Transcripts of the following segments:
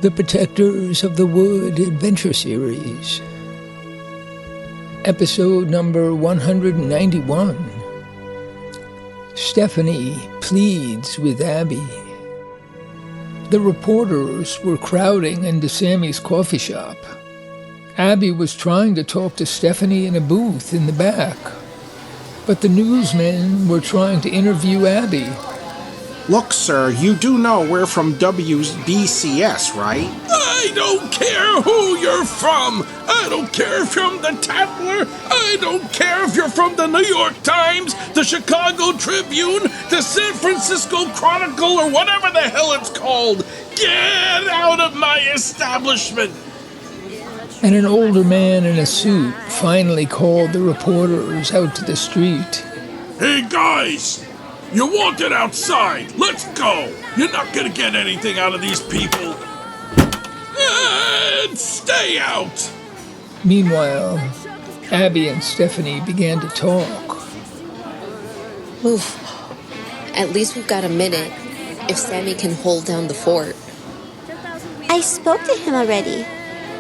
The Protectors of the Wood Adventure Series. Episode number 191. Stephanie pleads with Abby. The reporters were crowding into Sammy's coffee shop. Abby was trying to talk to Stephanie in a booth in the back, but the newsmen were trying to interview Abby. Look, sir, you do know we're from WBCS, right? I don't care who you're from. I don't care if you're from the Tatler. I don't care if you're from the New York Times, the Chicago Tribune, the San Francisco Chronicle, or whatever the hell it's called. Get out of my establishment. And an older man in a suit finally called the reporters out to the street. Hey, guys. You're wanted outside. Let's go. You're not going to get anything out of these people. And stay out. Meanwhile, Abby and Stephanie began to talk. Oof. At least we've got a minute, if Sammy can hold down the fort. I spoke to him already.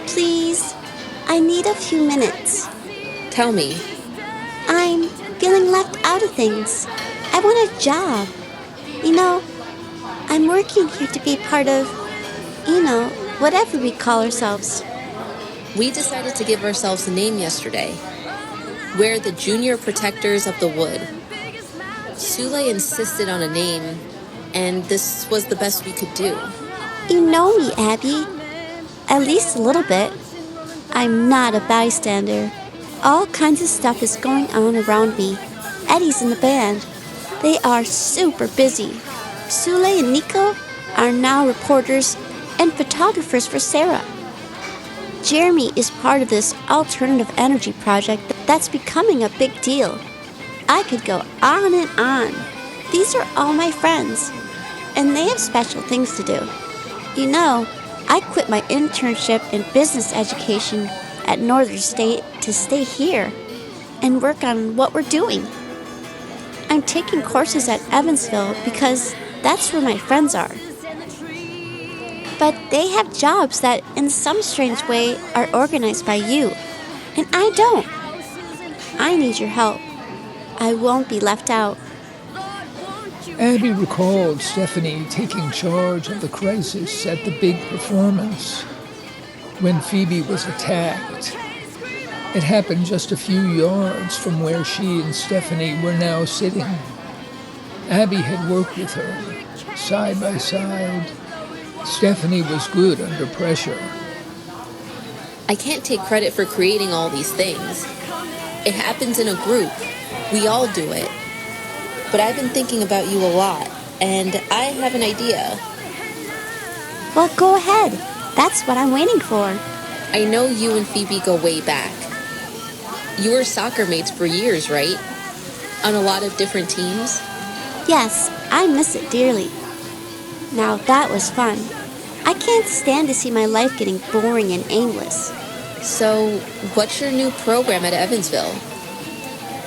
Please, I need a few minutes. Tell me. I'm feeling left out of things. I want a job. I'm working here to be part of, whatever we call ourselves. We decided to give ourselves a name yesterday. We're the Junior Protectors of the Wood. Sule insisted on a name, and this was the best we could do. You know me, Abby. At least a little bit. I'm not a bystander. All kinds of stuff is going on around me. Eddie's in the band. They are super busy. Sule and Nico are now reporters and photographers for Sarah. Jeremy is part of this alternative energy project that's becoming a big deal. I could go on and on. These are all my friends, and they have special things to do. I quit my internship in business education at Northern State to stay here and work on what we're doing. I'm taking courses at Evansville because that's where my friends are. But they have jobs that, in some strange way, are organized by you. And I don't. I need your help. I won't be left out. Abby recalled Stephanie taking charge of the crisis at the big performance when Phoebe was attacked. It happened just a few yards from where she and Stephanie were now sitting. Abby had worked with her, side by side. Stephanie was good under pressure. I can't take credit for creating all these things. It happens in a group. We all do it. But I've been thinking about you a lot, and I have an idea. Well, go ahead. That's what I'm waiting for. I know you and Phoebe go way back. You were soccer mates for years, right? On a lot of different teams? Yes, I miss it dearly. Now that was fun. I can't stand to see my life getting boring and aimless. So, what's your new program at Evansville?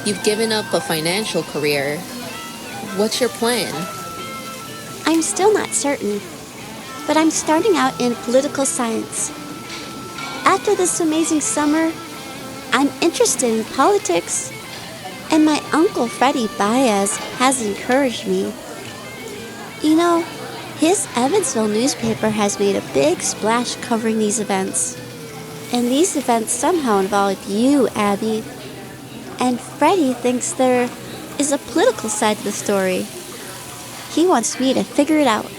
You've given up a financial career. What's your plan? I'm still not certain, but I'm starting out in political science. After this amazing summer, I'm interested in politics, and my uncle Freddie Baez has encouraged me. His Evansville newspaper has made a big splash covering these events. And these events somehow involve you, Abby. And Freddie thinks there is a political side to the story. He wants me to figure it out,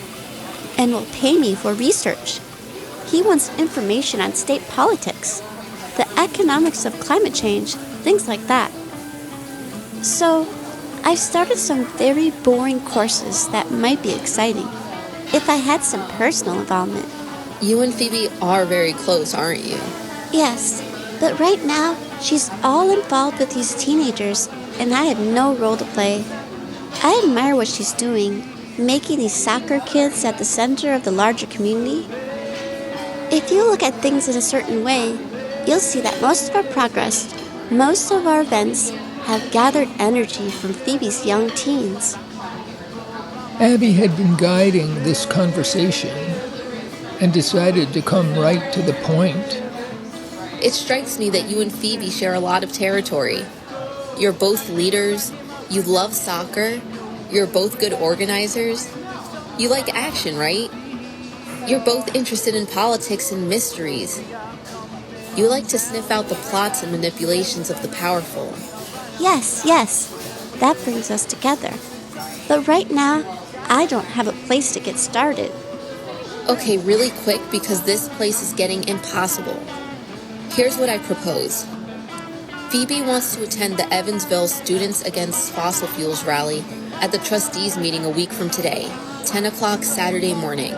and will pay me for research. He wants information on state politics, the economics of climate change, things like that. So, I've started some very boring courses that might be exciting, if I had some personal involvement. You and Phoebe are very close, aren't you? Yes, but right now, she's all involved with these teenagers, and I have no role to play. I admire what she's doing, making these soccer kids at the center of the larger community. If you look at things in a certain way, you'll see that most of our progress, most of our events, have gathered energy from Phoebe's young teens. Abby had been guiding this conversation. and decided to come right to the point. It strikes me that you and Phoebe share a lot of territory. You're both leaders, you love soccer, you're both good organizers. You like action, right? You're both interested in politics and mysteries. You like to sniff out the plots and manipulations of the powerful. Yes, that brings us together. But right now, I don't have a place to get started. Okay, really quick, because this place is getting impossible. Here's what I propose. Phoebe wants to attend the Evansville Students Against Fossil Fuels rally at the trustees meeting a week from today, 10 o'clock Saturday morning.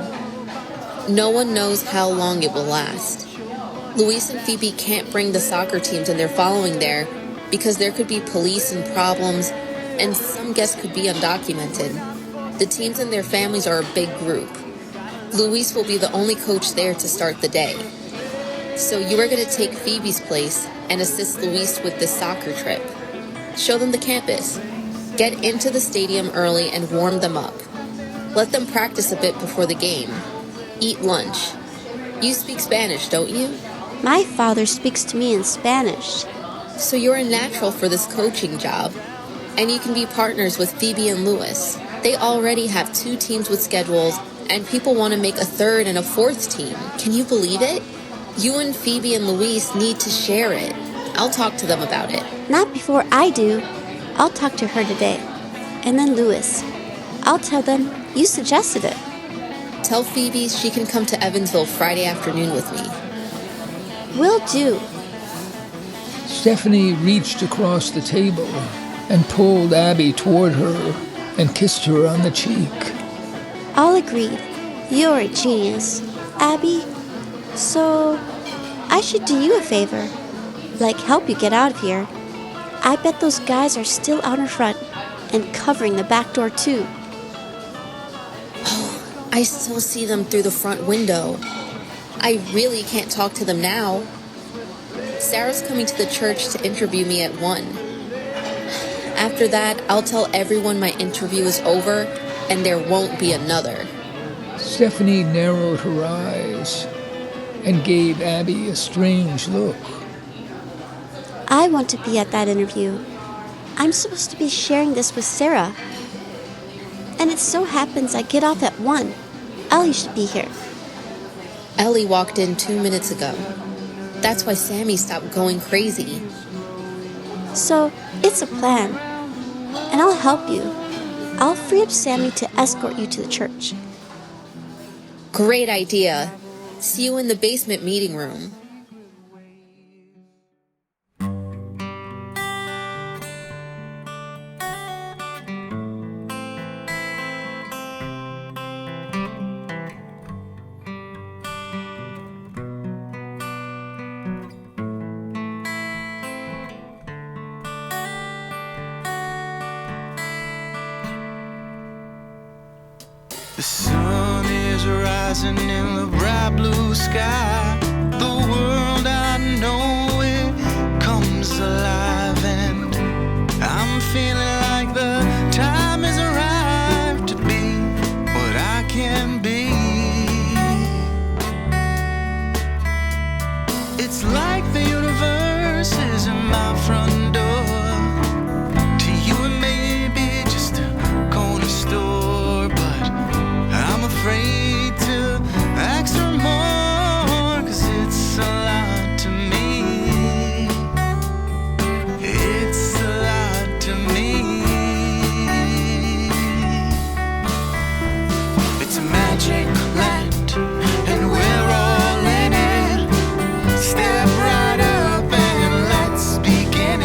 No one knows how long it will last. Luis and Phoebe can't bring the soccer teams and their following there because there could be police and problems, and some guests could be undocumented. The teams and their families are a big group. Luis will be the only coach there to start the day. So you are going to take Phoebe's place and assist Luis with this soccer trip. Show them the campus. Get into the stadium early and warm them up. Let them practice a bit before the game. Eat lunch. You speak Spanish, don't you? My father speaks to me in Spanish. So you're a natural for this coaching job. And you can be partners with Phoebe and Luis. They already have 2 teams with schedules, and people want to make a 3rd and a 4th team. Can you believe it? You and Phoebe and Luis need to share it. I'll talk to them about it. Not before I do. I'll talk to her today. And then Luis. I'll tell them you suggested it. Tell Phoebe she can come to Evansville Friday afternoon with me. Will do. Stephanie reached across the table and pulled Abby toward her and kissed her on the cheek. All agreed. You're a genius, Abby. So, I should do you a favor. Like help you get out of here. I bet those guys are still out in front and covering the back door too. Oh, I still see them through the front window. I really can't talk to them now. Sarah's coming to the church to interview me at 1. After that, I'll tell everyone my interview is over and there won't be another. Stephanie narrowed her eyes and gave Abby a strange look. I want to be at that interview. I'm supposed to be sharing this with Sarah. And it so happens I get off at 1. Ellie should be here. Ellie walked in 2 minutes ago. That's why Sammy stopped going crazy. So, it's a plan. And I'll help you. I'll free up Sammy to escort you to the church. Great idea. See you in the basement meeting room. The sun is rising in the bright blue sky. The world I know, it comes alive, and I'm feeling like the time has arrived to be what I can be. It's like the universe is in my front door. To you it may be just a corner store, but I'm afraid to ask for more, 'cause it's a lot to me. It's a lot to me. It's a magic land, and we're all in it. Step right up and let's begin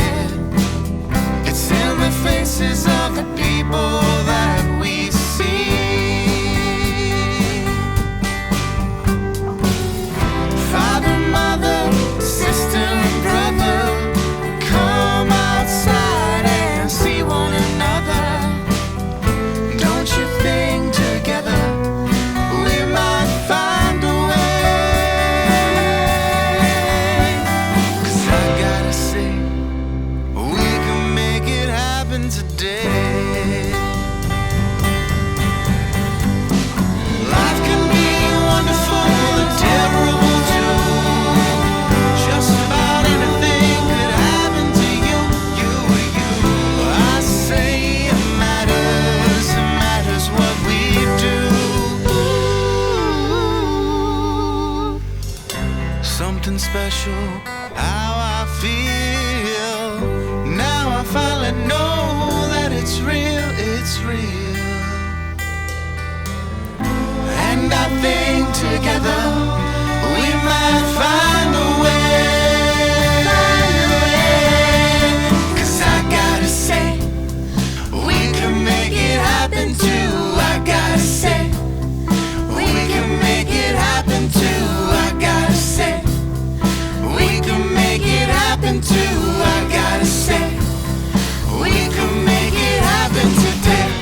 something special. How I feel. Now I finally know that it's real, it's real. And I think together we might find a way. 'Cause I gotta say, we can make it happen too. I gotta say, we can make it happen too. I gotta say, we can make it happen too. I gotta say, we can make it happen today.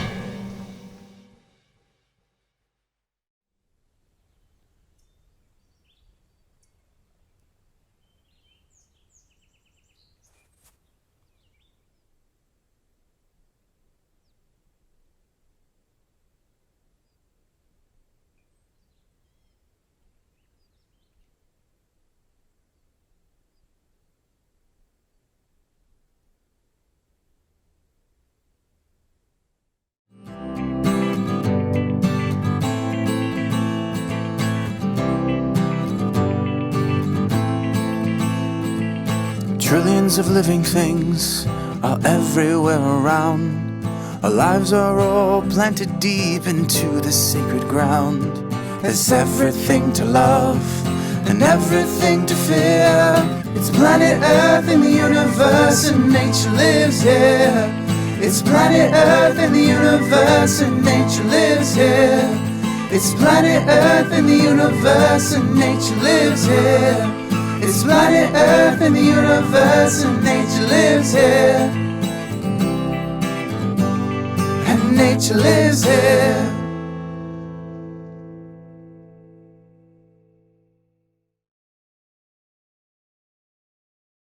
Trillions of living things are everywhere around. Our lives are all planted deep into the sacred ground. There's everything to love and everything to fear. It's planet Earth in the universe and nature lives here. It's planet Earth in the universe and nature lives here. It's planet Earth in the universe and nature lives here. It's planet Earth in the universe and nature lives here. And nature lives here.